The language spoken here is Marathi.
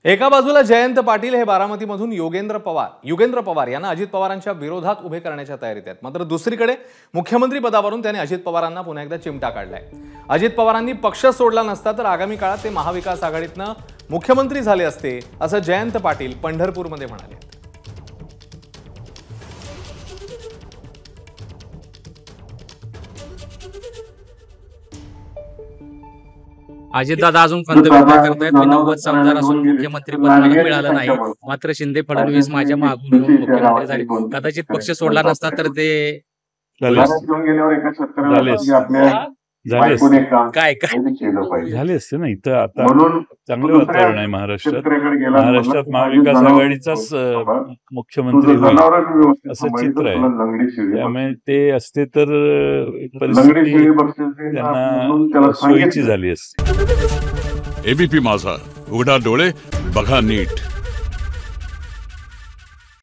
एका बाजूला जयंत पाटील हे बारामतीमधून युगेंद्र पवार यांना अजित पवारांच्या विरोधात उभे करण्याच्या तयारीत आहेत। मात्र दुसरीकडे मुख्यमंत्री पदावरून त्यांनी अजित पवारांना पुन्हा एकदा चिमटा काढलाय। अजित पवारांनी पक्ष सोडला नसता तर आगामी काळात ते महाविकास आघाडीतनं मुख्यमंत्री झाले असते असं जयंत पाटील पंढरपूरमध्ये म्हणाले। अजितदादा अजून पंतप्रधान करतायत। मी 90 आमदार असून मुख्यमंत्री पद मला मिळालं नाही, मात्र शिंदे फडणवीस माझ्या मागून येऊन मुख्यमंत्री झाले। कदाचित पक्ष सोडला नसता तर ते काय झाले असते ना। इथं आता चांगलं वातावरण आहे महाराष्ट्रात महाविकास आघाडीचाच मुख्यमंत्री होईल असं चित्र आहे। त्यामुळे ते असते तर परिस्थिती त्यांना सोयीची झाली असते। एबीपी माझा, उघडा डोळे बघा नीट।